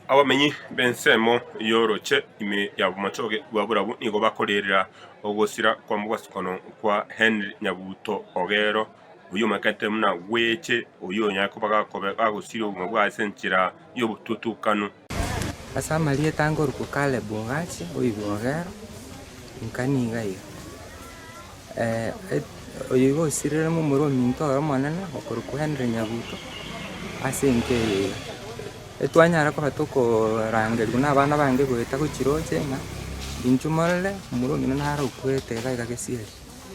Abamenyi b'ensemo yoroche ime ya machoge bwaburabu nigo bakorera ogosira kwa mugwasikono kwa Henry Nyabuto Ogero uyu makate muna weche uyu nyako bagakobe bagusira ubwo bwasenkira yo bututukano Asamalie tango kukale bongachi uyu Ogero nkaniga iyo uyu gosirira mu muro minto amanana okoro ku Henry Nyabuto asenke etwanyara ko batoko rangerwa n'abana bange gweta ku kiroje na inchumole murumina ntara ukwete gagesiye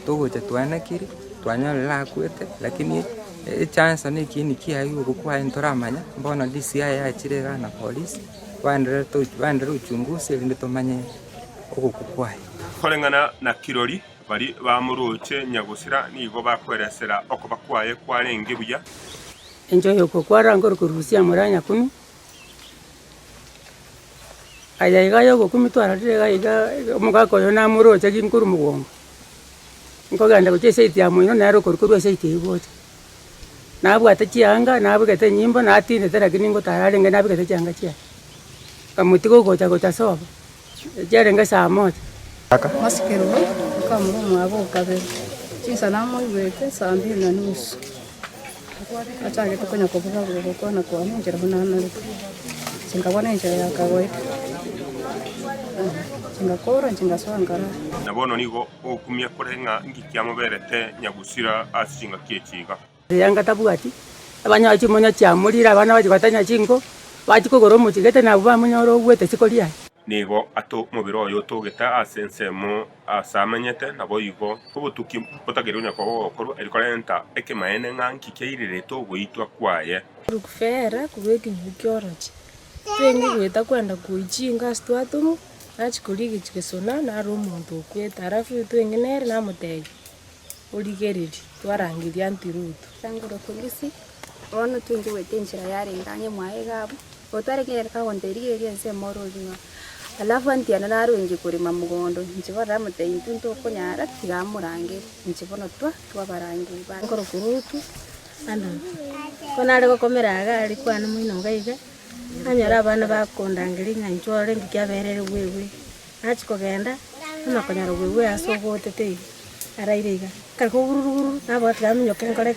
togoje twanakiri twanyala kwete lakini chance ni kini kiayo gukwa intoramanya mbona DCI yachirega na police bandera uchunguzi ndi tomanye okukwaye kolengana na kirori bari bamuruche nyagusira nigo bakweresera oko bakwaye kwarenge buya enjoy ko kwarangoro kurusia muranya kunu ayaiga yo kumitwara direga iga mugako yo na muroche ginkuru mugongo ngoganda kuchese iti amuino na ro kurukuru ese iti ibote nabwate chianga nabwate nyimbo na atine tera kiningo tararenge nabwate chianga chia kamutiko gocha soba jarenga saa moja masikero kama mwabo kabe chisa namo ibete saa 2:30 acha kutokonya kwa na kwa njera hunana singabona njera yakagoita singakora nsingaswangara nabono nigo okumya korenga ngikyamo berete nyagusira asinga kiechiga yanga tabwati abanyachi monya chamurira abana baje batanya chingo bakikogoro mukigete nabo bamunyoro gwete sikolia nigo ato mubiro yo togeta asensemo asamenyete nabo yigo kubutuki potagerunya ko okoro erikolenta ekemaene nganki keirire to goitwa kwaye rukufera kubeki bukyoroche twengi gweta kwenda kuichinga stwatumu nachikoligi chikesona na romuntu kweta arafu twengi nere na mutege uligereri twarangiria ntirutu sangoro polisi ono twengi wetenjira yare ndanye mwae gabo otare kere ka konterie yense moro linga alafu antiana naro ingi kurima mugondo nchibara mute intunto konyara tigamurange nchibono twa barangi bangoro kurutu anda konare gokomeraga ari kwana muino ngaiga anyara abana bakondangiri nganchore ngikyaberere wewe nachikogenda amakonyara wewe asogotete arairega kariko guruguru nabo twaminyo kenkore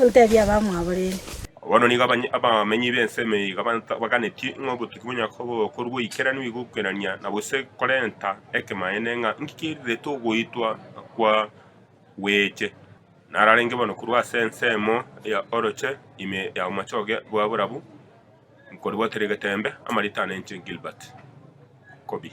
ntebya bamwaborene wano niga abamenyi b'enseme baganeti ngobutukimunya ko korwo ikera nibigukwerania na bose kolenta ekemaene nga ngikirire to goitwa kwa weche nararenge bano kurwa sensemo ya oroche ime ya machoge bwaburabu nkorwa teregetembe amaritane nche Gilbert Kobi.